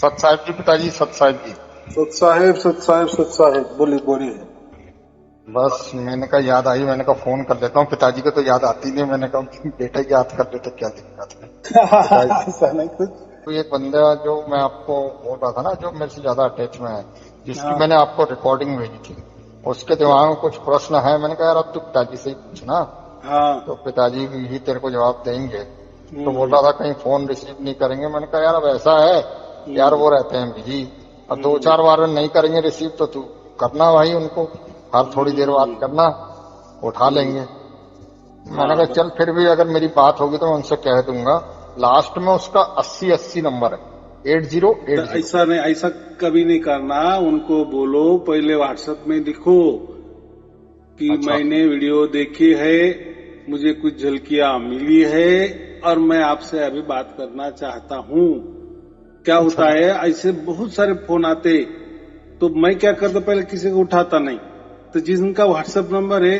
सत साहिब जी, पिताजी सत साहिब जी। सत साहेब बोलिए। बस मैंने कहा याद आई, मैंने कहा फोन कर लेता हूँ। पिताजी को तो याद आती नहीं, मैंने कहा बेटा याद कर ले तो क्या दिक्कत है। पिताजी ऐसा नहीं कुछ। तो एक बंदा जो मैं आपको बोल रहा था ना, जो मेरे से ज्यादा अटैच में है, जिसकी हाँ मैंने आपको रिकॉर्डिंग भेजी थी, उसके दिमाग में कुछ प्रश्न है। मैंने कहा यार अब तू पिताजी से ही पूछना, हाँ। तो पिताजी ही तेरे को जवाब देंगे। तो बोल हम्म, रहा था कहीं फोन रिसीव नहीं करेंगे। मैंने कहा यार अब ऐसा है यार, वो रहते हैं बिजी, अब 2-4 बार नहीं करेंगे रिसीव तो तू करना भाई उनको, हर थोड़ी देर बात करना, उठा लेंगे। मैंने कहा हाँ। चल फिर भी अगर मेरी बात होगी तो मैं उनसे कह दूंगा। लास्ट में उसका 80 नंबर है, तो 8080। ऐसा कभी नहीं करना। उनको बोलो पहले व्हाट्सएप में लिखो कि अच्छा मैंने वीडियो देखी है, मुझे कुछ झलकियां मिली है और मैं आपसे अभी बात करना चाहता हूँ। क्या अच्छा होता है, ऐसे बहुत सारे फोन आते, तो मैं क्या करता, पहले किसी को उठाता नहीं। तो जिनका व्हाट्सएप नंबर है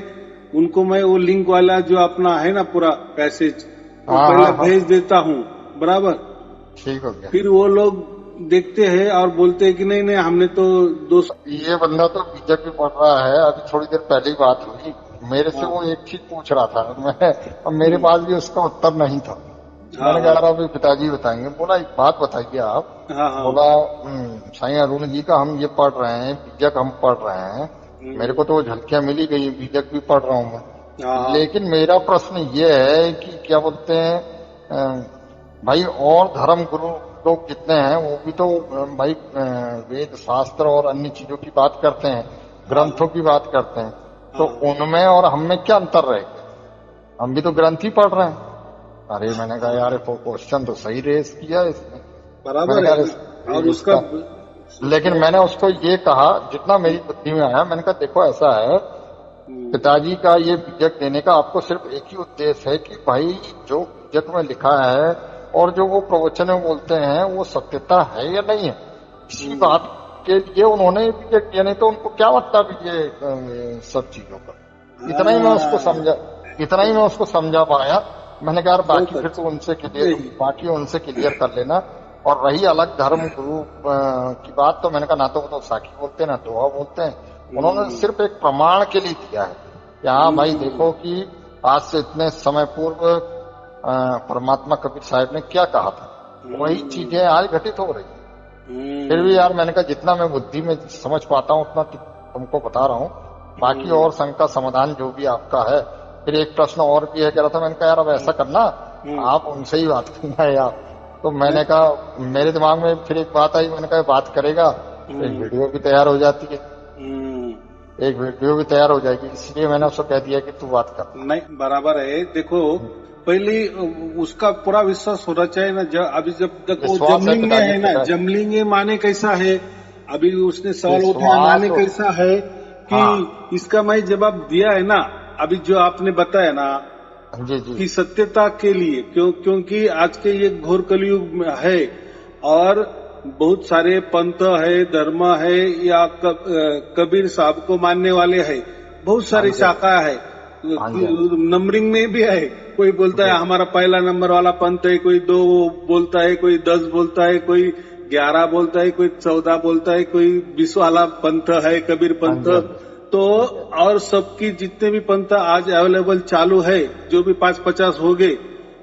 उनको मैं वो लिंक वाला जो अपना है ना पूरा पैसेज, वो हाँ पहले हाँ हाँ, भेज देता हूँ। बराबर। ठीक हो गया। फिर वो लोग देखते हैं और बोलते हैं कि नहीं नहीं, हमने तो दोस्त। ये बंदा तो बीजेपी पढ़ रहा है, अभी थोड़ी देर पहले ही बात हुई मेरे से। हाँ वो एक चीज पूछ रहा था, मैं अब मेरे हम्म, पास भी उसका उत्तर नहीं था। हाँ मैंने कहा हाँ यार अभी पिताजी बताएंगे। बोला एक बात बताइए आप। हाँ हाँ बोला साईं अरुण जी का हम ये पढ़ रहे हैं, बीजक हम पढ़ रहे हैं, मेरे को तो वो झलकियां मिली गई, बीजक भी पढ़ रहा हूँ हाँ मैं। हाँ लेकिन मेरा प्रश्न ये है कि क्या बोलते हैं भाई, और धर्म गुरु लोग जितने हैं वो भी तो भाई वेद शास्त्र और अन्य चीजों की बात करते हैं, हाँ ग्रंथों की बात करते हैं। तो हाँ उनमें और हम में क्या अंतर रहेगा? हम भी तो ग्रंथ ही पढ़ रहे हैं। अरे मैंने कहा यार क्वेश्चन तो सही रेस किया इसने। मैंने बराबर कहा है ना। और उसका इसका, लेकिन मैंने उसको ये कहा जितना मेरी बुद्धि में आया, मैंने कहा देखो ऐसा है, पिताजी का ये बीजक देने का आपको सिर्फ एक ही उद्देश्य है कि भाई जो बीजक में लिखा है और जो वो प्रवचन में बोलते हैं वो सत्यता है या नहीं है, इसी बात के लिए उन्होंने बीजक दिया। नहीं तो उनको क्या मतलब ये सब चीजों का। इतना ही मैं उसको हाँ, समझा, इतना ही मैं उसको समझा पाया। मैंने कहा यार बहुत बाकी फिर तो अच्छा। उनसे क्लियर, यही बाकी उनसे क्लियर कर लेना। और रही अलग धर्म गुरु की बात, तो मैंने कहा ना तो वो तो साखी बोलते हैं ना दोहा बोलते हैं, उन्होंने सिर्फ एक प्रमाण के लिए दिया है कि हाँ भाई देखो कि आज से इतने समय पूर्व परमात्मा कबीर साहब ने क्या कहा था, वही चीजें आज घटित हो रही हैं। फिर भी यार मैंने कहा जितना मैं बुद्धि में समझ पाता हूँ उतना तुमको बता रहा हूँ, बाकी और शंका समाधान जो भी आपका है। फिर एक प्रश्न और भी है, कह रहा था। मैंने कहा यार अब ऐसा करना, आप उनसे ही बात करना है यार। तो मैंने कहा मेरे दिमाग में फिर एक बात आई, मैंने कहा बात करेगा तो एक वीडियो भी तैयार हो जाती है, एक वीडियो भी तैयार हो जाएगी, इसलिए मैंने उसको कह दिया कि तू बात कर। नहीं बराबर है। देखो पहले उसका पूरा विश्वास होना चाहिए ना। अभी जब तक वो विश्वास है जमलिंग में पिताजी, है ना, पिता जमलिंग में माने कैसा है, अभी उसने सवाल उठाया विश्वास माने कैसा है कि हाँ इसका मैं जवाब दिया है ना। अभी जो आपने बताया ना जी जी कि सत्यता के लिए, क्योंकि आज के ये घोर कलयुग में है और बहुत सारे पंथ है, धर्म है, या कबीर साहब को मानने वाले है, बहुत हाँ सारी जी शाखा है। हाँ जी हाँ नंबरिंग में भी है, कोई बोलता जी है हमारा पहला नंबर वाला पंथ है, कोई 2 बोलता है, कोई 10 बोलता है, कोई 11 बोलता है, कोई 14 बोलता है, कोई 20 वाला पंथ है कबीर हाँ पंथ। जी तो हाँ जी और सबकी जितने भी पंथ आज अवेलेबल चालू है, जो भी 5-50 हो गए,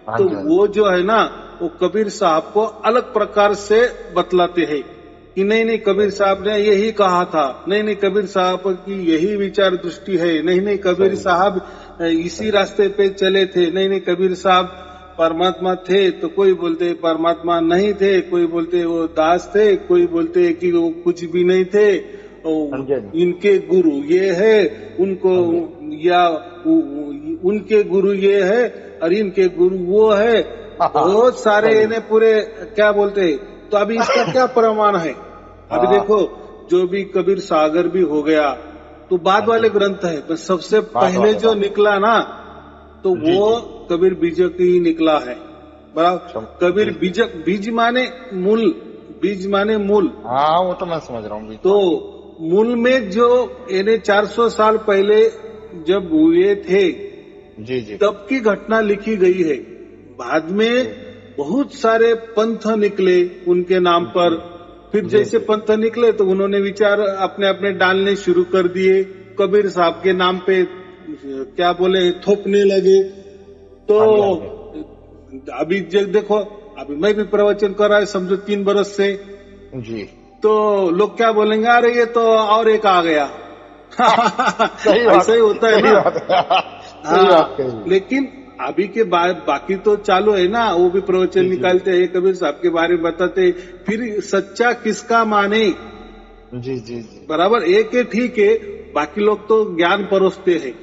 हाँ तो जी वो जो है ना, वो कबीर साहब को अलग प्रकार से बतलाते हैं कि नहीं नहीं कबीर साहब ने यही कहा था, नहीं नहीं कबीर साहब की यही विचार दृष्टि है, नहीं नहीं कबीर सही साहब इसी रास्ते पे चले थे, नहीं नहीं कबीर साहब परमात्मा थे, तो कोई बोलते परमात्मा नहीं थे, कोई बोलते वो दास थे, कोई बोलते कि वो कुछ भी नहीं थे, हाँ जी इनके गुरु ये है, उनको हाँ जी या उनके गुरु ये है और इनके गुरु वो है, बहुत सारे सही इन्हें पूरे क्या बोलते हैं। तो अभी इसका क्या प्रमाण है? अभी हाँ देखो जो भी कबीर सागर भी हो गया तो बाद हाँ वाले जी ग्रंथ है, तो सबसे बात पहले वाले जो बात निकला ना तो जी वो जी कबीर बीजक ही निकला है। बराबर। कबीर जी जी बीजक, बीज माने मूल, बीज माने मूल। हाँ वो तो मैं समझ रहा हूँ बीच तो माने। मूल में जो इन्हें 400 साल पहले जब हुए थे जी जी तब की घटना लिखी गई है। बाद में जी बहुत सारे पंथ निकले उनके नाम पर, जी फिर जैसे पंथ निकले तो उन्होंने विचार अपने अपने डालने शुरू कर दिए, कबीर साहब के नाम पे क्या बोले थोपने लगे। तो अभी देखो, अभी मैं भी प्रवचन कर रहा है समझो 3 बरस से जी, तो लोग क्या बोलेंगे, अरे ये तो और एक आ गया। सही बात, ऐसा ही होता है सही ना। बात है, सही बात कही। लेकिन अभी के बाद बाकी तो चालू है ना, वो भी प्रवचन निकालते हैं, कबीर साहब के बारे में बताते हैं। फिर सच्चा किसका माने, जी जी जी, बराबर एक है ठीक है, बाकी लोग तो ज्ञान परोसते हैं,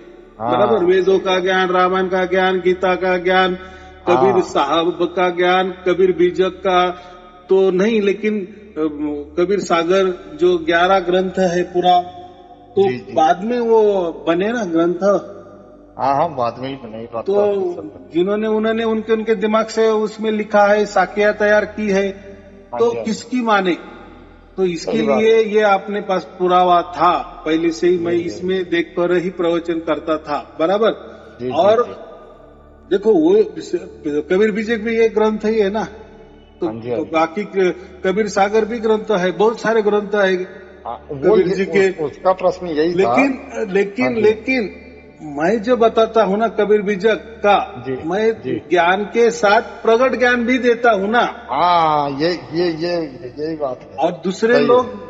बराबर वेदों का ज्ञान, रामायण का ज्ञान, गीता का ज्ञान, कबीर साहब का ज्ञान, कबीर बीजक का तो नहीं, लेकिन कबीर सागर जो 11 ग्रंथ है पूरा, तो बाद में वो बने ना ग्रंथ। हाँ, बाद में ही बनाई बात। तो जिन्होंने उन्होंने उनके दिमाग से उसमें लिखा है, साखियां तैयार की है, तो किसकी माने। तो इसके लिए ये अपने पास पुरावा था पहले से ही, मैं इसमें देख कर ही प्रवचन करता था, बराबर। और देखो वो कबीर बीजक भी एक ग्रंथ ही है ना, तो बाकी कबीर सागर भी ग्रंथ है, बहुत सारे ग्रंथ है कबीर जी के। उसका प्रश्न यही था। लेकिन मैं जो बताता हूँ ना कबीर बीजक का, मैं ज्ञान के साथ प्रगट ज्ञान भी देता हूँ ना। हाँ, यही बात है। और दूसरे लोग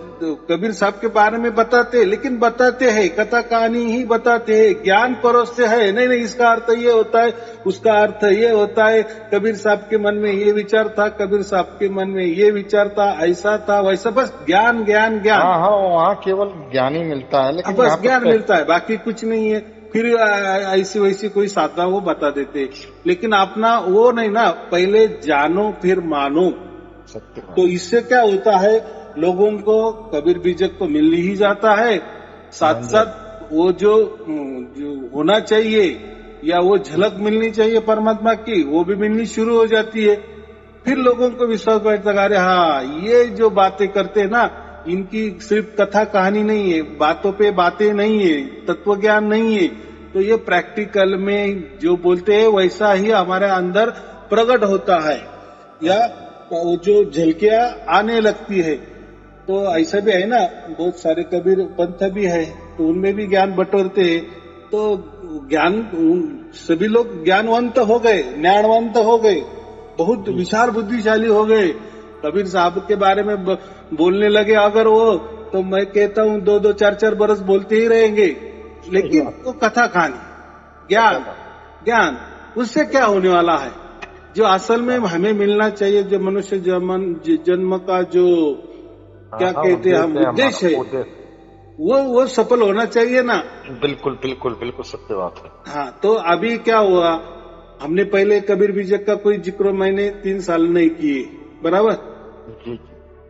कबीर साहब के बारे में बताते, लेकिन बताते हैं कथा कहानी ही बताते हैं, ज्ञान परोसते हैं, नहीं इसका अर्थ ये होता है, उसका अर्थ ये होता है, कबीर साहब के मन में ये विचार था, कबीर साहब के मन में ये विचार था, ऐसा था वैसा, बस ज्ञान ज्ञान ज्ञान। हाँ, वहाँ केवल ज्ञान ही मिलता है, लेकिन बस ज्ञान मिलता है, बाकी कुछ नहीं है। फिर ऐसी वैसी कोई साधना वो बता देते, लेकिन अपना वो नहीं ना, पहले जानो फिर मानो। तो इससे क्या होता है, लोगों को कबीर बीजक तो मिल ही जाता है, साथ साथ वो जो होना चाहिए या वो झलक मिलनी चाहिए परमात्मा की, वो भी मिलनी शुरू हो जाती है। फिर लोगों को विश्वास बैठता है, अरे हाँ ये जो बातें करते हैं ना, इनकी सिर्फ कथा कहानी नहीं है, बातों पे बातें नहीं है, तत्व ज्ञान नहीं है, तो ये प्रैक्टिकल में जो बोलते हैं वैसा ही हमारे अंदर प्रकट होता है, या जो झलकियां आने लगती है। तो ऐसा भी है ना, बहुत सारे कबीर पंथ भी है, तो उनमें भी ज्ञान बटोरते हैं। तो ज्ञान सभी लोग ज्ञानवंत हो गए, ज्ञानवंत हो गए, बहुत विशाल बुद्धिशाली हो गए। कबीर साहब के बारे में बोलने लगे अगर वो, तो मैं कहता हूँ 2-2, 4-4 बरस बोलते ही रहेंगे। लेकिन वो कथा कहानी ज्ञान उससे क्या होने वाला है, जो असल में हमें मिलना चाहिए, जो मनुष्य जन्म का जो क्या कहते हैं हम उद्देश्य है, वो सफल होना चाहिए ना। बिल्कुल बिल्कुल बिल्कुल सत्य बात है। हाँ, तो अभी क्या हुआ, हमने पहले कबीर बीजक का कोई जिक्र मैंने 3 साल नहीं किए, बराबर। जी।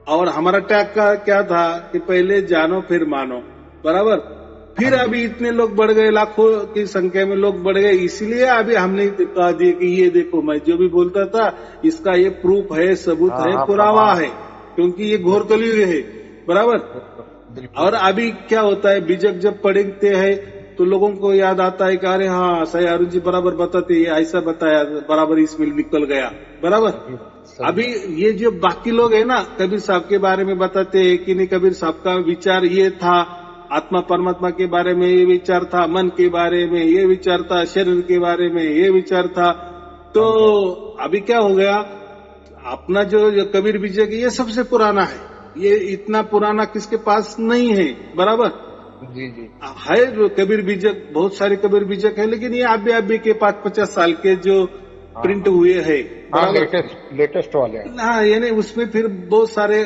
और हमारा टैग का क्या था कि पहले जानो फिर मानो, बराबर। फिर अभी इतने लोग बढ़ गए, लाखों की संख्या में लोग बढ़ गए, इसलिए अभी हमने कहा दिया कि ये देखो मैं जो भी बोलता था इसका ये प्रूफ है, सबूत है, पुरावा है, क्योंकि ये घोर कलयुग है, बराबर। और अभी क्या होता है, बीजक जब पढ़ते हैं तो लोगों को याद आता है कि अरे हाँ सही अरुण जी बराबर बताते, ये ऐसा बताया, बराबर इसमें निकल गया, बराबर। अभी ये जो बाकी लोग है ना, कबीर साहब के बारे में बताते हैं कि नहीं, कबीर साहब का विचार ये था, आत्मा परमात्मा के बारे में ये विचार था, मन के बारे में ये विचार था, शरीर के बारे में ये विचार था। तो अभी क्या हो गया, अपना जो कबीर बीजक ये सबसे पुराना है, ये इतना पुराना किसके पास नहीं है, बराबर। जी है कबीर बीजक, बहुत सारे कबीर बीजक है, लेकिन ये अभी के 5-50 साल के जो प्रिंट हुए हैं, लेटेस्ट वाले। हाँ, यानी उसमें फिर बहुत सारे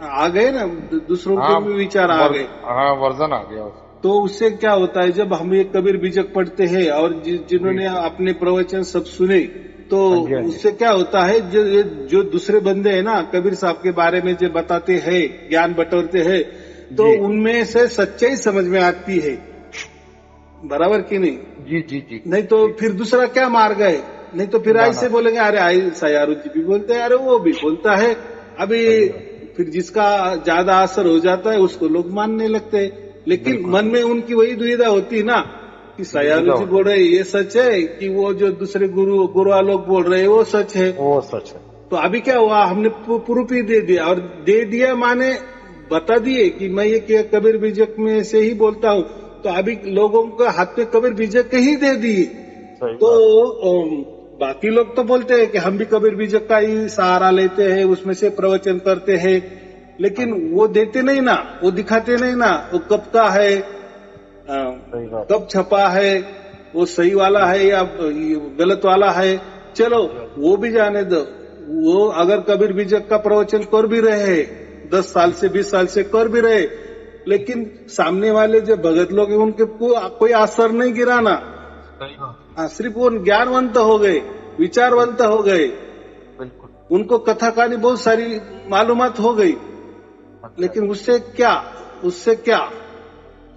आ गए ना, दूसरों के भी विचार आ गए, हाँ वर्जन आ गया। तो उससे क्या होता है, जब हम ये कबीर बीजक पढ़ते हैं और जिन्होंने अपने प्रवचन सब सुने, तो उससे क्या होता है, जो दूसरे बंदे हैं ना कबीर साहब के बारे में जो बताते हैं, ज्ञान बटोरते हैं, तो उनमें से सच्चाई समझ में आती है, बराबर कि नहीं। जी। नहीं तो फिर दूसरा क्या मार्ग है, नहीं तो फिर ऐसे बोलेंगे अरे सयारू जी भी बोलते हैं, अरे वो भी बोलता है। अभी फिर जिसका ज्यादा असर हो जाता है उसको लोग मानने लगते हैं, लेकिन मन में उनकी वही दुविधा होती है ना कि सयारू जी बोल रहे ये सच है कि वो जो दूसरे गुरु लोग बोल रहे हैं वो सच है। तो अभी क्या हुआ, हमने प्रूफ ही दे दिया, और दे दिया माने बता दिए कि मैं ये कबीर बीजक में से ही बोलता हूँ, तो अभी लोगों के हाथ में कबीर बीजक ही दे दिए। तो बाकी लोग तो बोलते हैं कि हम भी कबीर बीजक का ही सहारा लेते हैं, उसमें से प्रवचन करते हैं, लेकिन वो देते नहीं ना, वो दिखाते नहीं ना, वो कब का है, कब छपा है, वो सही वाला है या गलत वाला है, चलो वो भी जाने दो। वो अगर कबीर बीजक का प्रवचन कर भी रहे 10 साल से 20 साल से कर भी रहे, लेकिन सामने वाले जो भगत लोग हैं उनके कोई असर नहीं गिरा ना। हाँ, सिर्फ वो ज्ञानवंत हो गए, विचारवंत हो गए, उनको कथा कहानी बहुत सारी मालूमात हो गई, लेकिन उससे क्या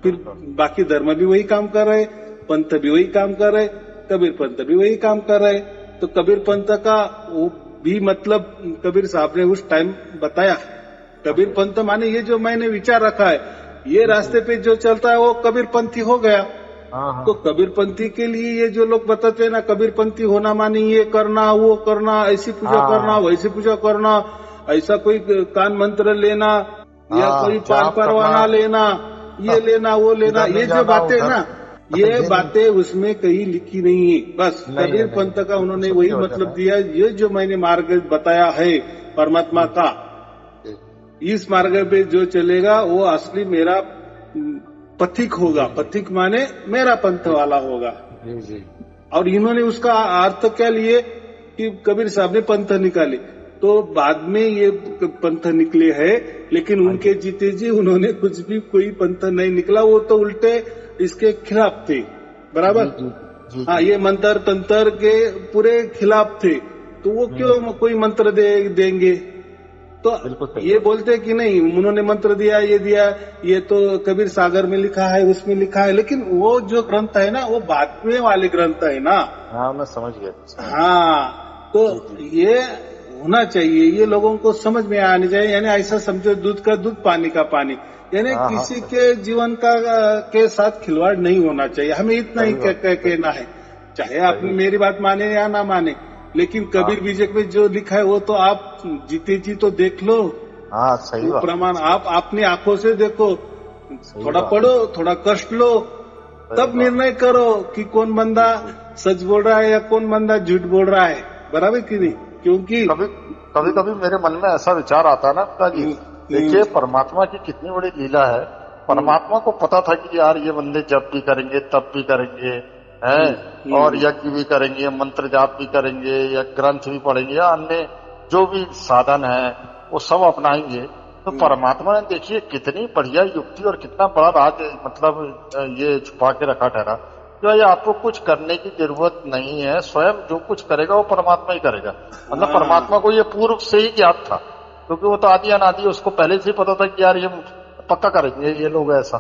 फिर बाकी धर्म भी वही काम कर रहे, पंथ भी वही काम कर रहे, कबीर पंथ भी वही काम कर रहे। तो कबीर पंथ का वो भी मतलब कबीर साहब ने उस टाइम बताया। कबीर पंथ माने ये जो मैंने विचार रखा है, ये रास्ते पे जो चलता है वो कबीर पंथी हो गया। तो कबीर पंथी के लिए ये जो लोग बताते हैं ना, कबीर पंथी होना माने ये करना, वो करना, ऐसी पूजा करना, वैसी पूजा करना, ऐसा कोई कान मंत्र लेना या कोई पान परवाना लेना, ये लेना वो लेना, ये जो बातें ना, ये बातें उसमें कहीं लिखी नहीं है। बस कबीर पंथ का उन्होंने वही मतलब दिया, ये जो मैंने मार्ग बताया है परमात्मा का, इस मार्ग पे जो चलेगा वो असली मेरा पथिक होगा। पथिक माने मेरा पंथ वाला होगा। और इन्होंने उसका अर्थ क्या लिए कि कबीर साहब ने पंथ निकाले, तो बाद में ये पंथ निकले हैं, लेकिन उनके जीते जी उन्होंने कुछ भी कोई पंथ नहीं निकला, वो तो उल्टे इसके खिलाफ थे। बराबर। हाँ, ये मंत्र तंत्र के पूरे खिलाफ थे, तो वो क्यों कोई मंत्र देंगे। तो ये बोलते कि नहीं उन्होंने मंत्र दिया, ये दिया, ये तो कबीर सागर में लिखा है, उसमें लिखा है, लेकिन वो जो ग्रंथ है ना वो बाद में वाले ग्रंथ है ना। हाँ, मैं समझ गया। हाँ, तो ये होना चाहिए, ये लोगों को समझ में आनी चाहिए। यानी ऐसा समझो दूध का दूध पानी का पानी, यानी किसी के जीवन का के साथ खिलवाड़ नहीं होना चाहिए। हमें इतना ही कहना है, चाहे आप मेरी बात माने या ना माने, लेकिन कबीर बीजक में जो लिखा है वो तो आप जीते जी तो देख लो। हाँ, सही बात। प्रमाण आप अपनी आंखों से देखो, थोड़ा पढ़ो, थोड़ा कष्ट लो, तब निर्णय करो कि कौन बंदा सच बोल रहा है या कौन बंदा झूठ बोल रहा है। बराबर कि नहीं? क्योंकि कभी कभी मेरे मन में ऐसा विचार आता ना जी, देखिए परमात्मा की कितनी बड़ी लीला है। परमात्मा को पता था कि यार ये बंदे जब भी करेंगे तब भी करेंगे, है, और यज्ञ भी करेंगे, मंत्र जाप भी करेंगे, या ग्रंथ भी पढ़ेंगे, या अन्य जो भी साधन है वो सब अपनाएंगे। तो परमात्मा ने देखिए कितनी बढ़िया युक्ति और कितना बड़ा राज मतलब ये छुपा के रखा ठहरा, जो ये आपको कुछ करने की जरूरत नहीं है, स्वयं जो कुछ करेगा वो परमात्मा ही करेगा। मतलब परमात्मा को ये पूर्व से ही ज्ञात था, क्योंकि वो तो आदि अनादि, उसको पहले से ही पता था कि यार ये पक्का करेंगे ये लोग ऐसा।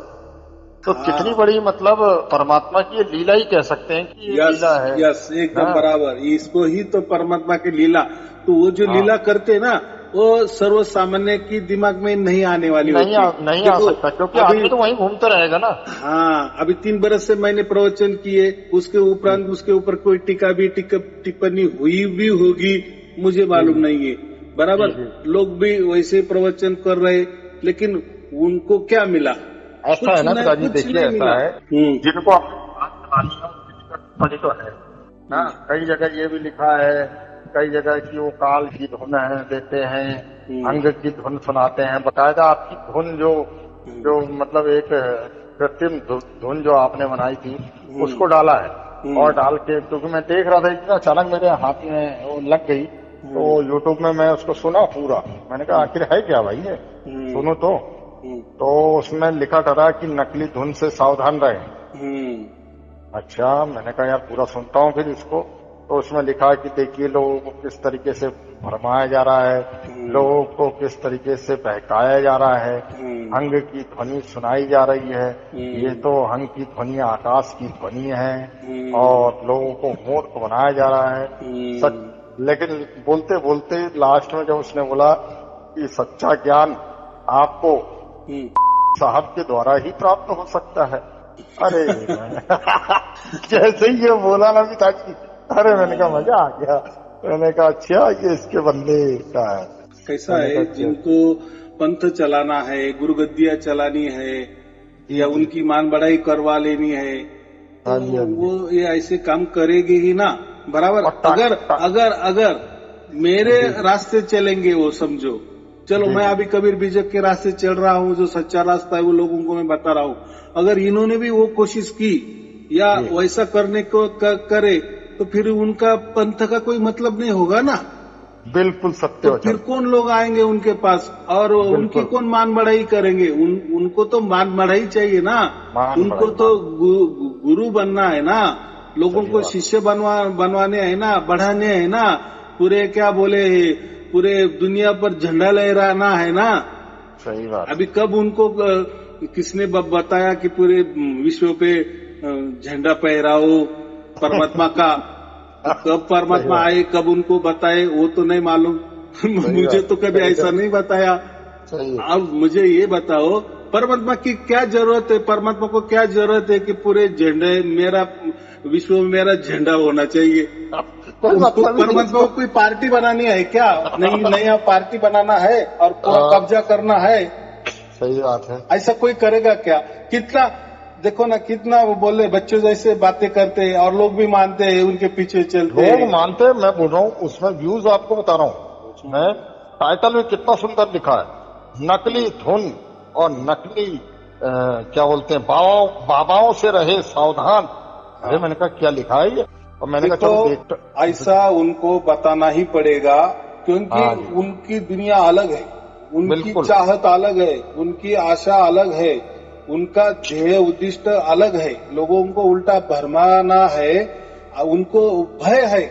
तो कितनी बड़ी मतलब परमात्मा की ये लीला ही कह सकते हैं कि ये लीला है। यस, एकदम बराबर, इसको ही तो परमात्मा की लीला। तो वो जो लीला करते ना वो सर्व सामान्य की दिमाग में नहीं आने वाली नहीं आ सकता, क्योंकि अभी तो वहीं घूमता रहेगा ना। हाँ, अभी 3 बरस से मैंने प्रवचन किए, उसके उपरांत उसके ऊपर कोई टीका भी टिप्पणी हुई भी होगी, मुझे मालूम नहीं है। बराबर, लोग भी वैसे प्रवचन कर रहे, लेकिन उनको क्या मिला? ऐसा है ना पिताजी, देखिए ऐसा है जिनको तो है ना, कई जगह ये भी लिखा है, कई जगह की वो काल की धुन है देते हैं, अंग की धुन सुनाते हैं, बताएगा आपकी धुन जो मतलब एक कृत्रिम धुन जो आपने बनाई थी उसको डाला है। और डाल के, क्योंकि मैं देख रहा था कि अचानक मेरे हाथ में वो लग गई, तो यूट्यूब में मैं उसको सुना पूरा। मैंने कहा आखिर है क्या भाई ये, सुनो तो उसमें लिखा था कि नकली धुन से सावधान रहे। अच्छा, मैंने कहा यार पूरा सुनता हूँ फिर इसको। तो उसमें लिखा कि देखिए लोगों को किस तरीके से भरमाया जा रहा है, लोगों को किस तरीके से बहकाया जा रहा है, अंग की ध्वनि सुनाई जा रही है, ये तो अंग की ध्वनि आकाश की ध्वनि है, और लोगों को मूर्ख बनाया जा रहा है सच। लेकिन बोलते बोलते लास्ट में जब उसने बोला कि सच्चा ज्ञान आपको साहब के द्वारा ही प्राप्त हो सकता है, अरे जैसे ही ये बोला ना पिताजी, अरे मैंने कहा मजा आ गया। मैंने कहा अच्छा ये इसके बंदे का है। कैसा है, जिनको पंथ चलाना है, गुरुगद्दियां चलानी है या उनकी मान बढ़ाई करवा लेनी है, तो वो ये ऐसे काम करेगी ही ना, बराबर। अगर मेरे रास्ते चलेंगे वो, समझो, चलो मैं अभी कबीर बीजक के रास्ते चल रहा हूँ, जो सच्चा रास्ता है वो लोगों को मैं बता रहा हूँ। अगर इन्होंने भी वो कोशिश की या वैसा करने को करे तो फिर उनका पंथ का कोई मतलब नहीं होगा ना। बिल्कुल सत्य। तो फिर कौन लोग आएंगे उनके पास और उनकी कौन मान बढ़ाई करेंगे? उनको तो मान बढ़ाई चाहिए ना, उनको तो गुरु बनना है ना, लोगों को शिष्य बनवाने है ना, बढ़ाने है ना, पूरे क्या बोले, पूरे दुनिया पर झंडा लहराना है ना। सही बात। अभी कब उनको किसने बताया कि पूरे विश्व पे झंडा फहराओ परमात्मा का? कब परमात्मा आए, कब उनको बताए, वो तो नहीं मालूम। मुझे तो कभी ऐसा नहीं बताया। अब मुझे ये बताओ, परमात्मा की क्या जरूरत है? परमात्मा को क्या जरूरत है कि पूरे झंडे मेरा विश्व में मेरा झंडा होना चाहिए? परमात्मा को कोई पार्टी बनानी है क्या? नहीं, नया पार्टी बनाना है और कब्जा करना है। सही बात है। ऐसा कोई करेगा क्या? कितना देखो ना, कितना वो बोले बच्चों जैसे बातें करते हैं और लोग भी मानते हैं, उनके पीछे चलते हैं। लोग मानते हैं, मैं बोल रहा हूँ उसमें व्यूज आपको बता रहा हूँ। उसमें टाइटल में कितना सुंदर लिखा है, नकली धुन और नकली क्या बोलते हैं बाबाओं से रहे सावधान। अरे मैंने कहा क्या लिखा है ये, और मैंने कहा चलो ऐसा उनको बताना ही पड़ेगा, क्योंकि उनकी दुनिया अलग है, उनकी चाहत अलग है, उनकी आशा अलग है, उनका ध्येय उद्दिष्ट अलग है। लोगों को उल्टा भरमाना है, उनको भय है।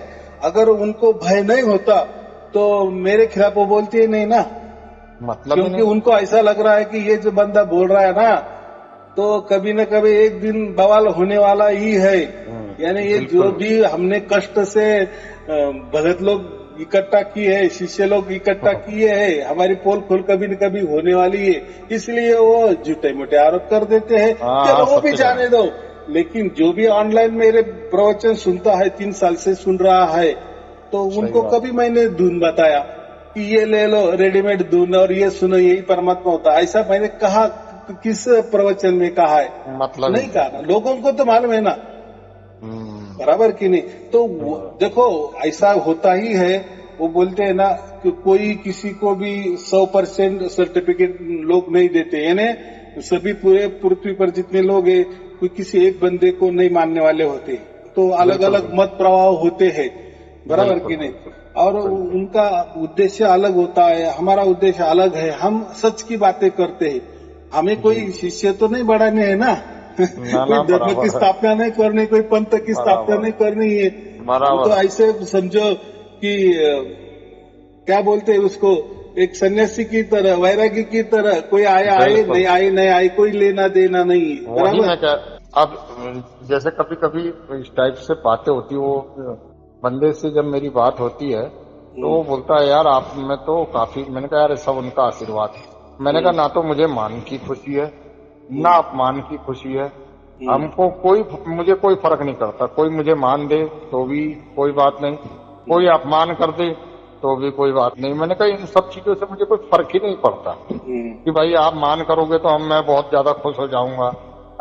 अगर उनको भय नहीं होता तो मेरे खिलाफ वो बोलते ही नहीं ना, मतलब क्योंकि उनको ऐसा लग रहा है कि ये जो बंदा बोल रहा है ना, तो कभी न कभी एक दिन बवाल होने वाला ही है। यानी ये जो भी हमने कष्ट से भगत लोग इकट्ठा किए है, शिष्य लोग इकट्ठा किए हैं, हमारी पोल खोल कभी न कभी होने वाली है, इसलिए वो झूठे मोटे आरोप कर देते हैं। चलो वो भी जाने दो, लेकिन जो भी ऑनलाइन मेरे प्रवचन सुनता है, 3 साल से सुन रहा है, तो उनको कभी मैंने धुन बताया कि ये ले लो रेडीमेड धुन और ये सुनो यही परमात्मा होता है, ऐसा मैंने कहा किस प्रवचन में कहा है? मतलब नहीं कहा। लोगों को तो मालूम है ना, बराबर कि नहीं? तो देखो ऐसा होता ही है। वो बोलते हैं ना कि कोई किसी को भी 100% सर्टिफिकेट लोग नहीं देते, यानी सभी पूरे पृथ्वी पर जितने लोग हैं, कोई किसी एक बंदे को नहीं मानने वाले होते, तो अलग अलग मत प्रवाह होते हैं, बराबर कि नहीं? और उनका उद्देश्य अलग होता है, हमारा उद्देश्य अलग है। हम सच की बातें करते हैं, हमें कोई शिष्य तो नहीं बढ़ाने है ना, कोई धर्म की स्थापना नहीं करनी, कोई पंथ की स्थापना नहीं करनी है। तो ऐसे समझो कि क्या बोलते हैं उसको, एक सन्यासी की तरह, वैरागी की तरह, कोई आया आए, नहीं आए, कोई लेना देना नहीं है, बराबर। अब जैसे कभी कभी इस टाइप से बातें होती, वो बंदे से जब मेरी बात होती है तो वो बोलता है यार आप में तो काफी, मैंने कहा यार सब उनका आशीर्वाद है। मैंने कहा ना तो मुझे मान की खुशी है ना अपमान की खुशी है, हमको मुझे कोई फर्क नहीं करता। कोई मुझे मान दे तो भी कोई बात नहीं, कोई अपमान कर दे तो भी कोई बात नहीं। मैंने कहा इन सब चीजों से मुझे कोई फर्क ही नहीं पड़ता कि भाई आप मान करोगे तो मैं बहुत ज्यादा खुश हो जाऊंगा,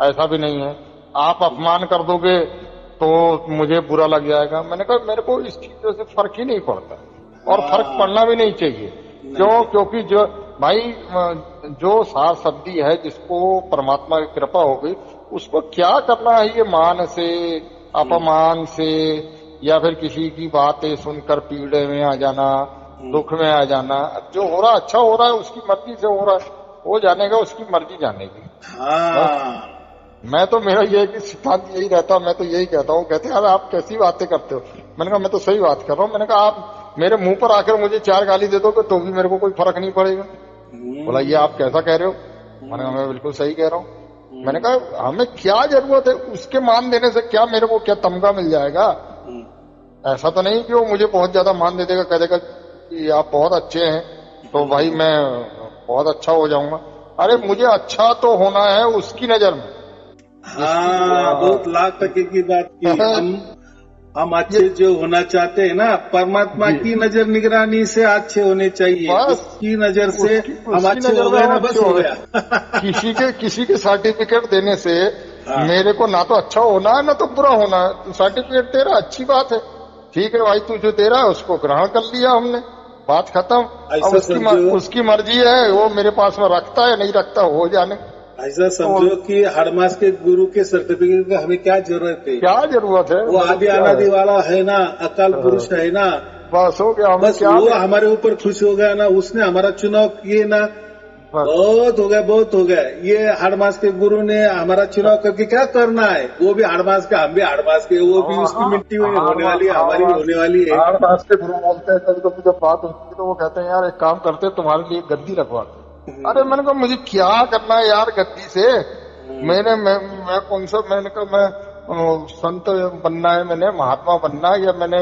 ऐसा भी नहीं है। आप अपमान कर दोगे तो मुझे बुरा लग जाएगा। मैंने कहा मेरे को इस चीजों से फर्क ही नहीं पड़ता, और फर्क पड़ना भी नहीं चाहिए। क्योंकि जो भाई जो सार सब्दी है, जिसको परमात्मा की कृपा हो गई, उसको क्या करना है ये मान से, अपमान से, या फिर किसी की बातें सुनकर पीड़े में आ जाना, दुख में आ जाना। जो हो रहा अच्छा हो रहा है, उसकी मर्जी से हो रहा है, वो जानेगा, उसकी मर्जी जानेगी। मैं तो मेरा ये कि सिद्धांत यही रहता, मैं तो यही कहता हूँ। कहते यार आप कैसी बातें करते हो? मैंने कहा मैं तो सही बात कर रहा हूँ। मैंने कहा आप मेरे मुंह पर आकर मुझे 4 गाली दे दोगे तो भी मेरे को कोई फर्क नहीं पड़ेगा। बोला ये आप कैसा कह रहे हो? मैंने कहा मैं बिल्कुल सही कह रहा हूँ। मैंने कहा हमें क्या जरूरत है उसके मान देने से, क्या मेरे को क्या तमगा मिल जाएगा? ऐसा तो नहीं कि वो मुझे बहुत ज्यादा मान दे देगा, कह देगा कि आप बहुत अच्छे हैं तो भाई मैं बहुत अच्छा हो जाऊंगा। अरे मुझे अच्छा तो होना है उसकी नजर में। बहुत लाख टके की बात की। हम अच्छे जो होना चाहते हैं ना, परमात्मा की नजर निगरानी से अच्छे होने चाहिए, उसकी नजर से हम अच्छे हो गए ना, बस हो गया। किसी के सर्टिफिकेट देने से मेरे को ना तो अच्छा होना है ना तो बुरा होना है। सर्टिफिकेट दे रहा अच्छी बात है, ठीक है भाई, तू जो दे रहा है उसको ग्रहण कर लिया हमने, बात खत्म। अब उसकी मर्जी है, वो मेरे पास में रखता है नहीं रखता हो जाने। ऐसा समझो कि हरमास के गुरु के सर्टिफिकेट का हमें क्या जरूरत है? क्या जरूरत है? वो आदि अनादि वाला है ना, अकाल पुरुष है ना, बस हो गया। बस वो हमारे ऊपर खुश हो गया ना, उसने हमारा चुनाव किए ना, बहुत हो गया, बहुत हो गया। ये हरमास के गुरु ने हमारा चुनाव करके क्या करना है? वो भी हरमास का, हम भी हरमास के, वो भी उसकी मिट्टी होने वाली है, हमारी भी होने वाली है। हरमास के गुरु बोलते हैं कभी कभी जब बात होती है तो वो कहते हैं यार एक काम करते तुम्हारे लिए गद्दी रखवाते। अरे मैंने कहा मुझे क्या करना है यार गद्दी से? मैं कौन सा, मैंने कहा मैं संत बनना है, मैंने महात्मा बनना है, या मैंने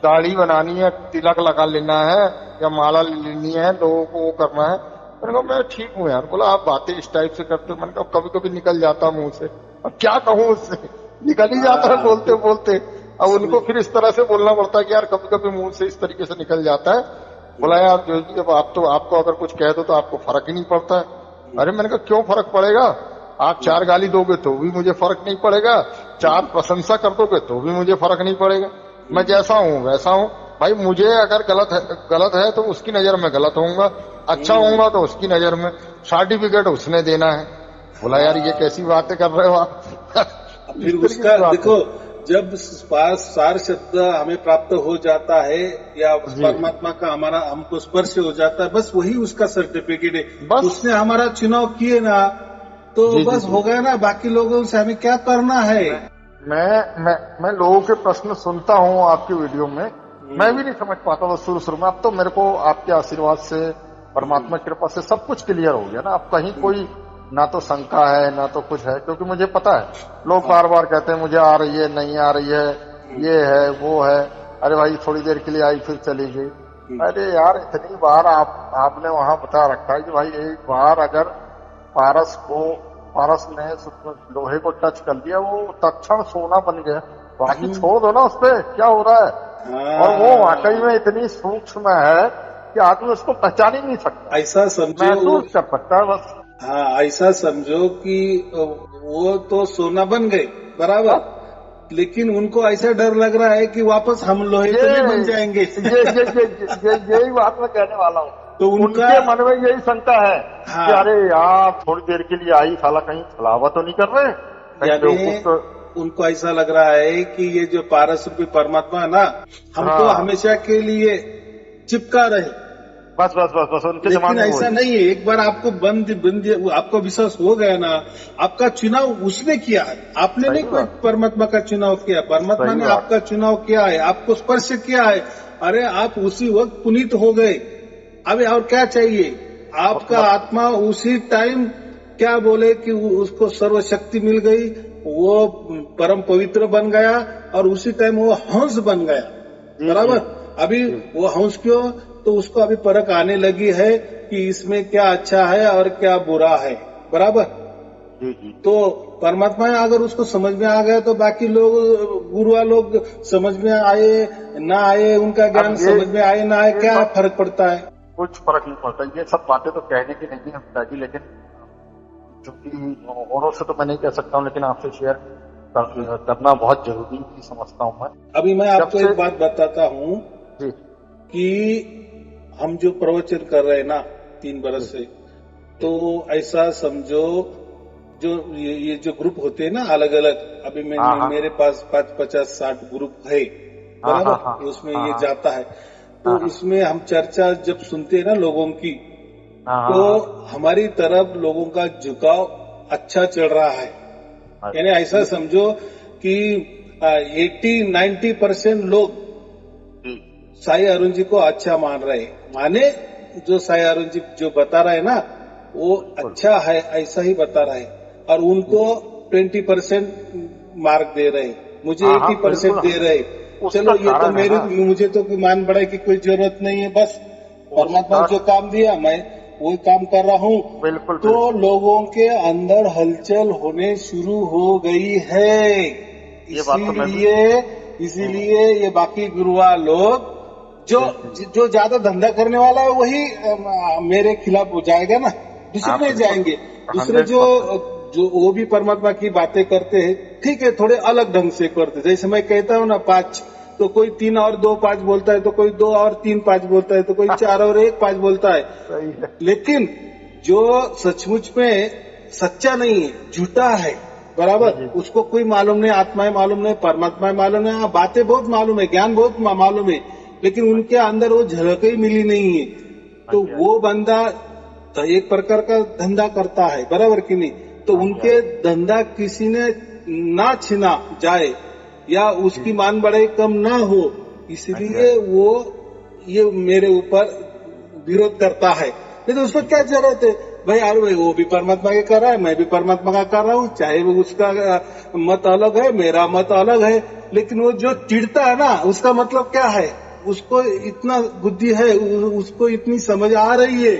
दाढ़ी बनानी है, तिलक लगा लेना है, या माला लेनी है, लोगों को वो करना है। मैंने कहा मैं ठीक हूँ यार। बोला आप बातें इस टाइप से करते हो। मैंने कहा कभी कभी निकल जाता मुंह से, अब क्या कहूँ उससे, निकल ही जाता है बोलते बोलते। अब उनको फिर इस तरह से बोलना पड़ता है कि यार कभी कभी मुंह से इस तरीके से निकल जाता है। बोला यार जब आपको अगर कुछ कह दो तो आपको फर्क ही नहीं पड़ता है। अरे मैंने कहा क्यों फर्क पड़ेगा? आप 4 गाली दोगे तो भी मुझे फर्क नहीं पड़ेगा, 4 प्रशंसा कर दोगे तो भी मुझे फर्क नहीं पड़ेगा। मैं जैसा हूँ वैसा हूँ भाई। मुझे अगर गलत है तो उसकी नजर में गलत होऊंगा, अच्छा होऊंगा तो उसकी नजर में। सर्टिफिकेट उसने देना है। बोला यार ये कैसी बातें कर रहे हो आप? फिर उसका देखो, जब सार शब्द हमें प्राप्त हो जाता है या परमात्मा का हमारा हमको स्पर्श हो जाता है, बस वही उसका सर्टिफिकेट है। बस उसने हमारा चुनाव किए ना तो बस हो गया ना, बाकी लोगों से हमें क्या करना है? मैं लोगों के प्रश्न सुनता हूँ आपकी वीडियो में, मैं भी नहीं समझ पाता था शुरू में। अब तो मेरे को आपके आशीर्वाद से, परमात्मा की कृपा से सब कुछ क्लियर हो गया ना। अब कहीं कोई ना तो शंका है ना तो कुछ है, क्योंकि मुझे पता है लोग बार बार कहते हैं मुझे आ रही है, नहीं आ रही है, ये है वो है। अरे भाई थोड़ी देर के लिए आई फिर चली गई। अरे यार इतनी बार आपने वहां बता रखा है कि भाई एक बार अगर पारस ने लोहे को टच कर दिया वो तत्क्षण सोना बन गया। बाकी छोड़ दो ना, उस पर क्या हो रहा है। और वो वाकई में इतनी सूक्ष्म है कि आदमी उसको पहचान ही नहीं सकता। ऐसा समझो, महसूस कर सकता है बस। हाँ, ऐसा समझो कि वो तो सोना बन गए बराबर, लेकिन उनको ऐसा डर लग रहा है कि वापस हम लोहे तो नहीं बन जाएंगे। यही बात मैं कहने वाला हूँ। तो उनके मन में यही शंका है कि अरे यार थोड़ी देर के लिए आई, साला कहीं छलावा तो नहीं कर रहे। उनको ऐसा लग रहा है कि ये जो पारस रूपी परमात्मा है ना, हमको हमेशा के लिए चिपका रहे। बस उनके लेकिन ऐसा नहीं है। एक बार आपको बंद आपको विश्वास हो गया ना, आपका चुनाव उसने किया है, आपने नहीं कोई परमात्मा का चुनाव किया, परमात्मा ने आपका चुनाव किया है, आपको स्पर्श किया है। अरे आप उसी वक्त पुनीत हो गए। अभी और क्या चाहिए? आपका आत्मा उसी टाइम क्या बोले कि उसको सर्वशक्ति मिल गई, वो परम पवित्र बन गया और उसी टाइम वो हंस बन गया बराबर। अभी वो हंस क्यों? तो उसको अभी परख आने लगी है कि इसमें क्या अच्छा है और क्या बुरा है बराबर। तो परमात्मा अगर उसको समझ में आ गया तो बाकी लोग गुरुआ लोग समझ में आए ना आए, उनका ज्ञान समझ में आए ना आए, क्या फर्क पड़ता है? कुछ फर्क नहीं पड़ता। ये सब बातें तो कहने की नहीं है पिताजी, लेकिन चूंकि औरों से तो मैं नहीं कह सकता हूँ, लेकिन आपसे शेयर करना बहुत जरूरी समझता हूँ मैं। अभी मैं आपको एक बात बताता हूँ कि हम जो प्रवचन कर रहे हैं ना 3 बरस से, तो ऐसा समझो जो ये जो ग्रुप होते हैं ना अलग अलग, अभी मेरे पास 50-60 ग्रुप है बराबर, उसमें ये जाता है। तो इसमें हम चर्चा जब सुनते हैं ना लोगों की, तो हमारी तरफ लोगों का झुकाव अच्छा चल रहा है। यानी ऐसा समझो कि 80-90% लोग साई अरुण जी को अच्छा मान रहे हैं। माने जो साई अरुण जी जो बता रहे हैं ना वो अच्छा है, ऐसा ही बता रहे हैं। और उनको 20% मार्क दे रहे, मुझे 80% दे रहे। चलो ये तो मुझे तो मान पड़ा कि कोई जरूरत नहीं है, बस परमात्मा जो काम दिया मैं वही काम कर रहा हूँ। तो लोगों के अंदर हलचल होने शुरू हो गई है। इसलिए इसीलिए ये बाकी गुरुआ लोग जो ज्यादा धंधा करने वाला है वही मेरे खिलाफ हो जाएगा ना, दूसरे नहीं जाएंगे। दूसरे जो वो भी परमात्मा की बातें करते हैं, ठीक है, थोड़े अलग ढंग से करते। जैसे मैं कहता हूँ ना 5, तो कोई 3 और 2 5 बोलता है, तो कोई 2 और 3 5 बोलता है, तो कोई 4 और 1 5 बोलता है। सही है। लेकिन जो सचमुच में सच्चा नहीं है, झूठा है, बराबर, उसको कोई मालूम नहीं, आत्माएं मालूम नहीं, परमात्मा मालूम नहीं, बातें बहुत मालूम है, ज्ञान बहुत मालूम है, लेकिन उनके अंदर वो झलक ही मिली नहीं है। तो वो बंदा तो एक प्रकार का धंधा करता है, बराबर कि नहीं? तो उनके धंधा किसी ने ना छीना जाए या उसकी मान बढ़ाई कम ना हो, इसलिए वो ये मेरे ऊपर विरोध करता है। नहीं तो उसको क्या जरूरत है भाई? यार भाई वो भी परमात्मा का कर रहा है, मैं भी परमात्मा का कर रहा हूँ, चाहे वो उसका मत अलग है, मेरा मत अलग है, लेकिन वो जो चिढ़ता है ना, उसका मतलब क्या है? उसको इतना बुद्धि है, उसको इतनी समझ आ रही है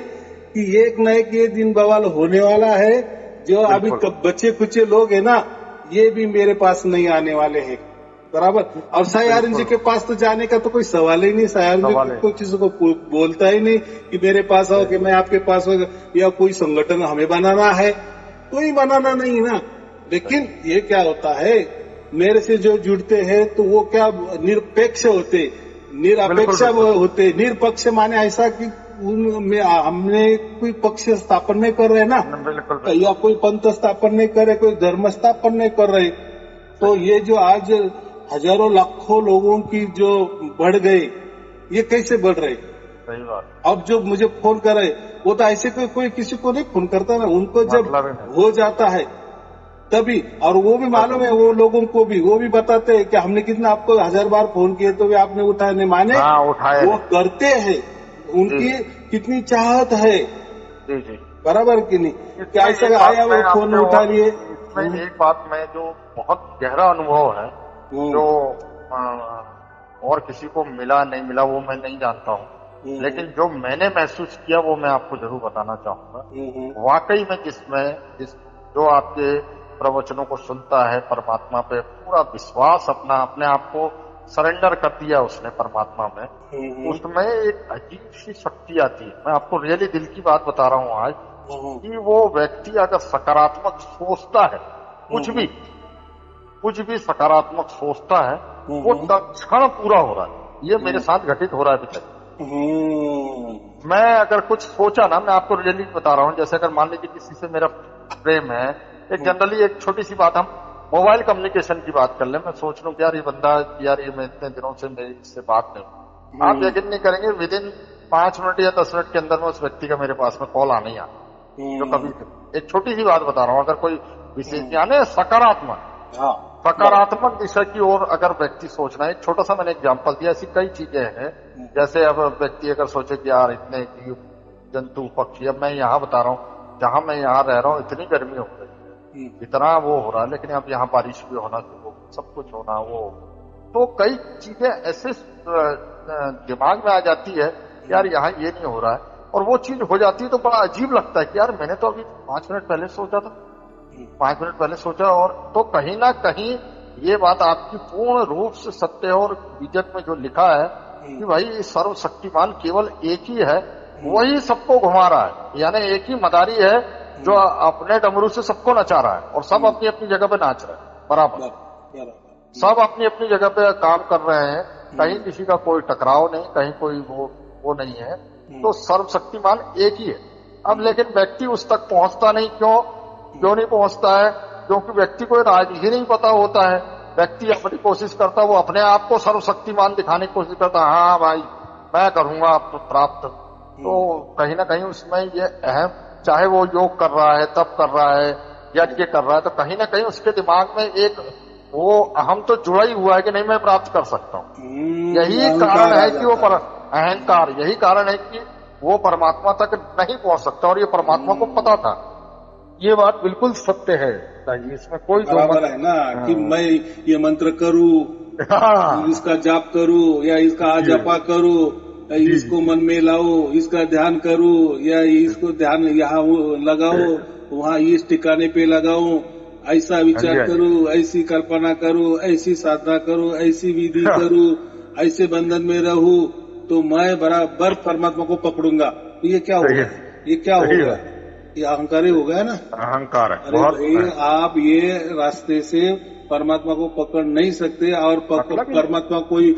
कि एक न एक ये दिन बवाल होने वाला है। जो अभी बच्चे कुचे लोग है ना, ये भी मेरे पास नहीं आने वाले हैं, बराबर। और सायारन जी के पास तो जाने का तो कोई सवाल ही नहीं। सायारन जी कोई चीज को बोलता ही नहीं कि मेरे पास आओ, कि मैं आपके पास हो, या कोई संगठन हमें बनाना है, कोई बनाना नहीं ना। लेकिन ये क्या होता है, मेरे से जो जुड़ते हैं तो वो क्या निरपेक्ष होते, निरपेक्ष होते। निरपक्ष माने ऐसा कि हमने कोई पक्ष स्थापन नहीं कर रहे ना, या कोई पंथ स्थापन नहीं कर रहे, कोई धर्म स्थापन नहीं कर रहे। तो ये जो आज हजारों लाखों लोगों की जो बढ़ गए, ये कैसे बढ़ रहे? सही बात। अब जो मुझे फोन कर रहे, वो तो ऐसे कोई किसी को नहीं फोन करता ना, उनको जब हो जाता है तभी। और वो भी मालूम है, वो लोगों को भी वो भी बताते हैं कि हमने कितना आपको 1000 बार फोन किए तो भी आपने उठाए नहीं, माने वो करते हैं, उनकी कितनी चाहत है, बराबर कि नहीं? क्या ऐसा आया वो फोन उठा लिए? इसमें एक बात में जो बहुत गहरा अनुभव है, जो और किसी को मिला नहीं मिला वो मैं नहीं जानता हूँ, लेकिन जो मैंने महसूस किया वो मैं आपको जरूर बताना चाहूंगा। वाकई में जो आपके प्रवचनों को सुनता है, परमात्मा पे पूरा विश्वास अपने आप को सरेंडर कर दिया उसने परमात्मा में, उसमें एक अजीब सी शक्ति आती है। मैं आपको रियली दिल की बात बता रहा हूँ आज, कि वो व्यक्ति अगर सकारात्मक सोचता है, कुछ भी सकारात्मक सोचता है, वो तत्क्षण पूरा हो रहा है। ये मेरे साथ घटित हो रहा है अभी तक। मैं अगर कुछ सोचा ना, मैं आपको रियली बता रहा हूँ, जैसे अगर मान लीजिए किसी से मेरा प्रेम है, एक जनरली एक छोटी सी बात, हम मोबाइल कम्युनिकेशन की बात कर ले, मैं सोच लूं कि यार ये बंदा, यार ये मैं इतने दिनों से मेरी इससे बात नहीं, आप यकीन नहीं करेंगे, विदिन 5 मिनट या 10 मिनट के अंदर में उस व्यक्ति का मेरे पास में कॉल आने ही आता। जो कभी एक छोटी सी बात बता रहा हूँ, अगर कोई विशेष यानी सकारात्मक दिशा की ओर अगर व्यक्ति सोचना है, एक छोटा सा मैंने एग्जाम्पल दिया, ऐसी कई चीजें हैं। जैसे अब व्यक्ति अगर सोचे कि यार इतने जीव जंतु पक्षी, अब मैं यहाँ बता रहा हूँ, जहां मैं यहाँ रह रहा हूँ इतनी गर्मी हो रही है, इतना वो हो रहा है, लेकिन अब यहाँ बारिश भी होना, सब कुछ होना, वो तो कई चीजें ऐसे दिमाग में आ जाती है, यार यहाँ ये नहीं हो रहा है, और वो चीज हो जाती है तो बड़ा अजीब लगता है कि यार मैंने तो अभी 5 मिनट पहले सोचा था, 5 मिनट पहले सोचा। और तो कहीं ना कहीं ये बात आपकी पूर्ण रूप से सत्य है, और बीजक में जो लिखा है कि भाई सर्वशक्तिमान केवल एक ही है, वही सबको घुमा रहा है, यानी एक ही मदारी है जो अपने डमरू से सबको नचा रहा है, और सब अपनी अपनी जगह पे नाच रहे हैं, बराबर सब अपनी अपनी जगह पे काम कर रहे हैं, कहीं किसी का कोई टकराव नहीं, कहीं कोई वो नहीं है। तो सर्वशक्तिमान एक ही है। अब लेकिन व्यक्ति उस तक पहुंचता नहीं, क्यों नहीं पहुंचता है? क्योंकि व्यक्ति को राज ही नहीं पता होता है। व्यक्ति अपनी कोशिश करता है, वो अपने आप को सर्वशक्तिमान दिखाने की कोशिश करता है, हाँ भाई मैं करूंगा आपको प्राप्त। तो कहीं ना कहीं उसमें ये अहम, चाहे वो योग कर रहा है, तप कर रहा है, यज्ञ कर रहा है, तो कहीं ना कहीं उसके दिमाग में एक वो अहम तो जुड़ा ही हुआ है कि नहीं मैं प्राप्त कर सकता हूँ। यही कारण है कि वो अहंकार, यही कारण है कि वो परमात्मा तक नहीं पहुंच सकता, और ये परमात्मा को पता था। ये बात बिल्कुल सत्य है, इसमें कोई बराबर है ना कि मैं ये मंत्र करूँ, इसका जाप करूँ, या इसका जपा करूँ, इसको मन में लाओ, इसका ध्यान करूँ, या इसको ध्यान यहाँ लगाओ, वहाँ इस ठिकाने पे लगाओ, ऐसा विचार करूं, ऐसी कल्पना करूं, ऐसी साधना करूं, ऐसी विधि करूं, ऐसे बंधन में रहूं, तो मैं बराबर परमात्मा को पकड़ूंगा। तो ये क्या होगा? ये क्या होगा? ये अहंकार ही हो गया ना, अहंकार है। अरे भाई, आप ये रास्ते से परमात्मा को पकड़ नहीं सकते, और परमात्मा कोई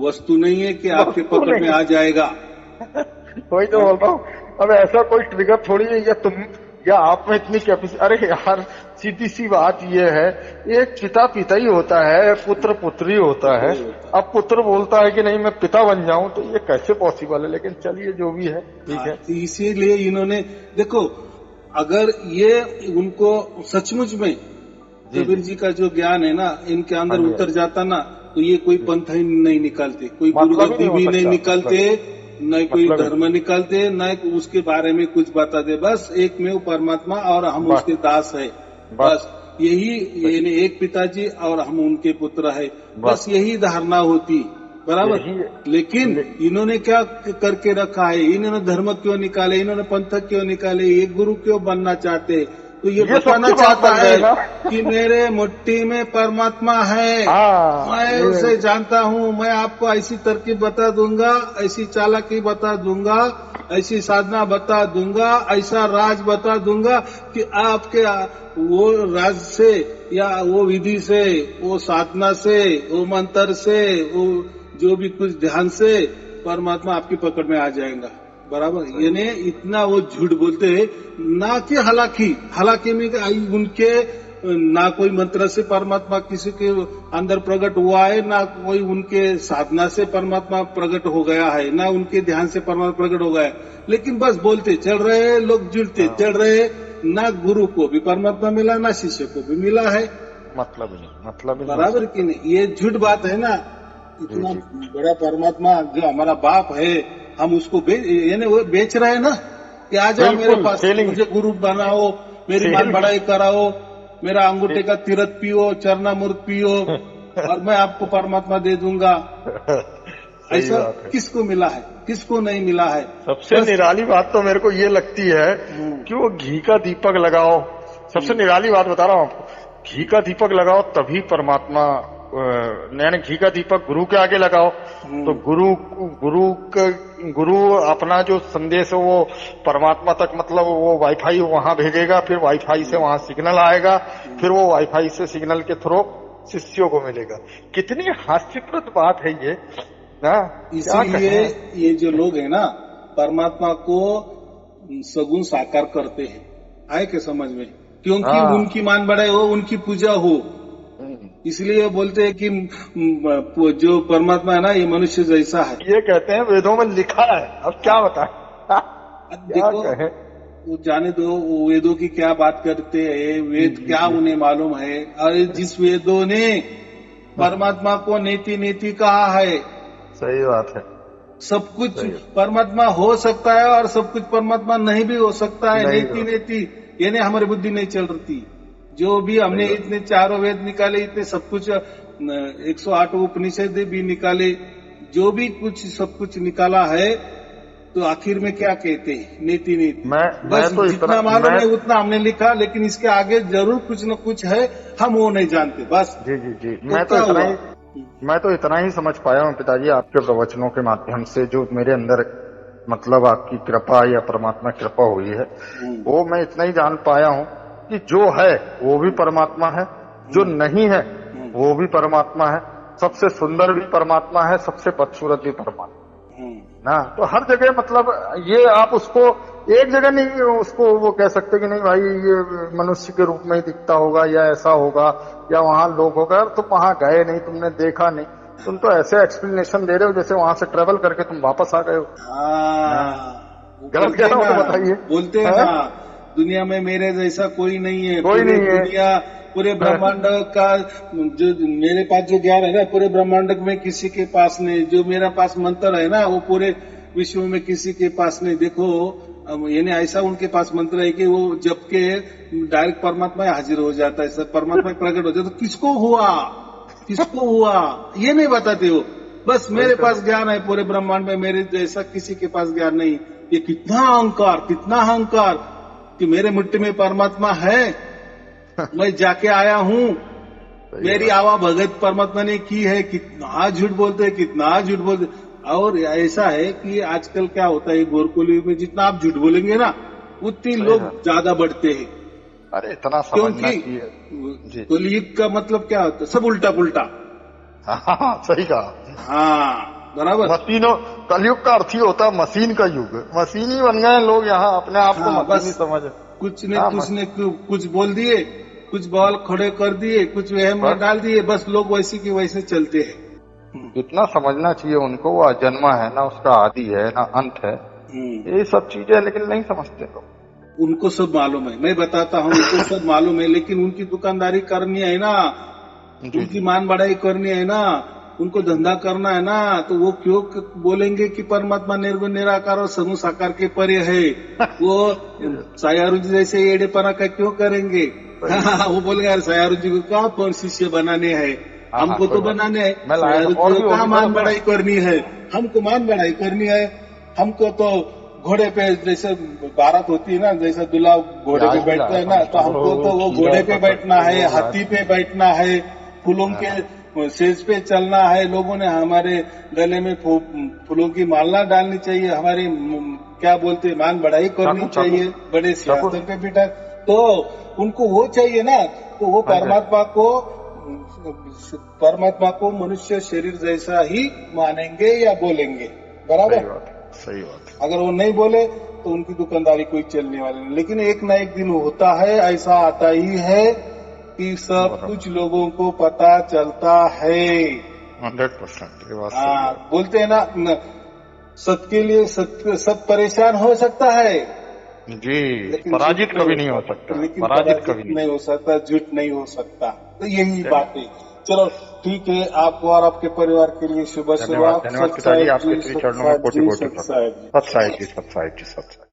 वस्तु नहीं है कि आपके पकड़ में आ जाएगा। वही तो बोल रहा हूँ। अब ऐसा कोई ट्रिगर थोड़ी है या तुम या आप में इतनी कैपेसिटी। अरे यार, सीधी सी बात ये है, एक पिता पिता ही होता है, पुत्र पुत्री होता है। अब पुत्र बोलता है कि नहीं मैं पिता बन जाऊं, तो ये कैसे पॉसिबल है? लेकिन चलिए जो भी है ठीक है। इसीलिए इन्होंने देखो, अगर ये उनको सचमुच में कबीर जी का जो ज्ञान है ना इनके अंदर उतर जाता ना, तो ये कोई पंथ ही नहीं निकालते, कोई गुरुगद्दी भी नहीं निकालते, न कोई धर्म निकालते, न उसके बारे में कुछ बताते। बस एक में वो परमात्मा और हम उसके दास है। बस यही एक पिताजी और हम उनके पुत्र है। बस यही धारणा होती, बराबर। लेकिन इन्होंने क्या करके रखा है? इन्होंने धर्म क्यों निकाले, इन्होंने पंथ क्यों निकाले, ये गुरु क्यों बनना चाहते? तो ये बताना चाहता है कि मेरे मुट्ठी में परमात्मा है, मैं उसे जानता हूँ, मैं आपको ऐसी तरकीब बता दूंगा, ऐसी चालाकी बता दूंगा, ऐसी साधना बता दूंगा, ऐसा राज बता दूंगा कि आपके वो राज से या वो विधि से, वो साधना से, वो मंत्र से, वो जो भी कुछ ध्यान से परमात्मा आपकी पकड़ में आ जाएगा, बराबर। यानी इतना वो झूठ बोलते हैं, ना कि हालांकि में उनके ना कोई मंत्र से परमात्मा किसी के अंदर प्रकट हुआ है, ना कोई उनके साधना से परमात्मा प्रकट हो गया है, ना उनके ध्यान से परमात्मा प्रकट हो गया है। लेकिन बस बोलते चल रहे, लोग जुड़ते चल रहे, ना गुरु को भी परमात्मा मिला, ना शिष्य को भी मिला है। मतलब बराबर की नहीं? ये झूठ बात है ना। इतना बड़ा परमात्मा जो हमारा बाप है, हम उसको यानी वो बेच रहे हैं ना कि आ जाओ मेरे पास, मुझे गुरु बनाओ, मेरी मान बढ़ाई कराओ, मेरा अंगूठे का तीरथ पियो, चरणामृत पियो, और मैं आपको परमात्मा दे दूंगा। ऐसा किसको मिला है, किसको नहीं मिला है? सबसे निराली बात तो मेरे को ये लगती है कि वो घी का दीपक लगाओ। सबसे निराली बात बता रहा हूँ आपको, घी का दीपक लगाओ तभी परमात्मा, नैन घी का दीपक गुरु के आगे लगाओ तो गुरु अपना जो संदेश है वो परमात्मा तक, मतलब वो वाईफाई वहां भेजेगा, फिर वाईफाई से वहां सिग्नल आएगा, फिर वो वाईफाई से सिग्नल के थ्रू शिष्यों को मिलेगा। कितनी हास्यप्रद बात है ये ना। इसीलिए ये जो लोग है ना परमात्मा को सगुण साकार करते हैं, आए के समझ में, क्योंकि उनकी मान बढ़ाई हो, उनकी पूजा हो, इसलिए बोलते हैं कि जो परमात्मा है ना ये मनुष्य जैसा है। ये कहते हैं वेदों में लिखा है, अब क्या बताएं। देखो वो जाने दो, वो वेदों की क्या बात करते हैं, वेद क्या उन्हें मालूम है। और जिस वेदों ने परमात्मा को नेति नेति कहा है, सही बात है, सब कुछ परमात्मा हो सकता है और सब कुछ परमात्मा नहीं भी हो सकता है। नेति नेति यानी हमारी बुद्धि नहीं चल रही। जो भी हमने इतने चारों वेद निकाले, इतने सब कुछ 108 उपनिषद भी निकाले, जो भी कुछ सब कुछ निकाला है, तो आखिर में क्या कहते हैं? नीति नीति। बस तो जितना मालूम है उतना हमने लिखा, लेकिन इसके आगे जरूर कुछ न कुछ है, हम वो नहीं जानते। बस जी मैं तो इतना ही समझ पाया हूँ पिताजी आपके प्रवचनों के माध्यम से, जो मेरे अंदर मतलब आपकी कृपा या परमात्मा कृपा हुई है, वो मैं इतना ही जान पाया हूँ कि जो है वो भी परमात्मा है, जो नहीं है वो भी परमात्मा है, सबसे सुंदर भी परमात्मा है, सबसे बदसूरत भी परमात्मा ना। तो हर जगह मतलब ये आप उसको एक जगह नहीं उसको वो कह सकते कि नहीं भाई ये मनुष्य के रूप में ही दिखता होगा या ऐसा होगा या वहां लोग होगा, तुम वहां गए नहीं, तुमने देखा नहीं, तुम तो ऐसे एक्सप्लेनेशन दे रहे हो जैसे वहां से ट्रेवल करके तुम वापस आ गए हो। गलत कह रहा हूं तो बताइए। बोलते हैं ना दुनिया में मेरे जैसा कोई नहीं है, कोई नहीं है। दुनिया पूरे ब्रह्मांड का जो मेरे पास जो ज्ञान है ना, पूरे ब्रह्मांड में किसी के पास नहीं। जो मेरा पास मंत्र है ना वो पूरे विश्व में किसी के पास नहीं। देखो यानी ऐसा उनके पास मंत्र है कि वो जब के डायरेक्ट परमात्मा हाजिर हो जाता है, परमात्मा प्रकट हो जाता है। तो किसको हुआ ये नहीं बताते हो। बस मेरे पास ज्ञान है पूरे ब्रह्मांड में, मेरे जैसा किसी के पास ज्ञान नहीं। ये कितना अहंकार कि मेरे मुट्ठी में परमात्मा है। मैं जाके आया हूँ, मेरी आवा भगत परमात्मा ने की है, कितना झूठ बोलते हैं, कितना झूठ बोलते। और ऐसा है कि आजकल क्या होता है घोर कलयुग में, जितना आप झूठ बोलेंगे ना उतनी लोग ज्यादा बढ़ते हैं। अरे इतना समझना चाहिए। क्योंकि कलयुग का मतलब क्या होता है, सब उल्टा पुल्टा। हाँ सही कहा। हाँ बराबर। मशीनों, कलयुग का अर्थ ही होता है मशीन का युग। मशीन ही बन गए लोग यहाँ, अपने आप को मशीन समझ। कुछ ने कुछ बोल दिए, कुछ बॉल खड़े कर दिए, कुछ वहम में डाल दिए, बस लोग वैसे की वैसे चलते हैं। इतना समझना चाहिए उनको, वो जन्मा है ना, उसका आदि है ना अंत है, ये सब चीजें, लेकिन नहीं समझते लोग। उनको सब मालूम है, मैं बताता हूँ, उनको सब मालूम है, लेकिन उनकी दुकानदारी करनी है ना, उनकी मान बढ़ाई करनी है ना, उनको धंधा करना है ना, तो वो क्यों बोलेंगे कि परमात्मा निर्गुण निराकार और समूह साकार के परे है। वो सायारू जी जैसे एड़ेपना का क्यों करेंगे। वो बोलेंगे यार सायारू जी को कहाँ शिष्य बनाने हैं, हमको तो बनाने है, सायारू जी को कहाँ मान बढ़ाई करनी है, हमको मान बढ़ाई करनी है। हमको तो घोड़े पे जैसे बारात होती है ना, जैसे दूल्हा घोड़े पे बैठता है ना, तो हमको तो वो घोड़े पे बैठना है, हाथी पे बैठना है, फूलों के सेज पे चलना है, लोगों ने हमारे गले में फूलों की माला डालनी चाहिए, हमारी क्या बोलते मान बढ़ाई करनी चाहिए, बड़े सिंहासन पे बिठा, तो उनको वो चाहिए ना, तो वो परमात्मा को मनुष्य शरीर जैसा ही मानेंगे या बोलेंगे। बराबर, सही बात। अगर वो नहीं बोले तो उनकी दुकानदारी कोई चलने वाली नहीं। लेकिन एक ना एक दिन होता है, ऐसा आता ही है कि सब कुछ लोगों को पता चलता है। 100%। हाँ, बोलते हैं ना, सत्य के लिए सब परेशान हो सकता है जी, पराजित कभी नहीं हो सकता, लेकिन पराजित कभी नहीं हो सकता, झूठ नहीं हो सकता। तो यही बात है। चलो ठीक है, आपको और आपके परिवार के लिए शुभ शुरुआत। धन्यवाद पिताजी, आपके श्री चरणों में कोटि कोटि सत्साई जी, सत्साई जी, सत्साई जी, सत्साई।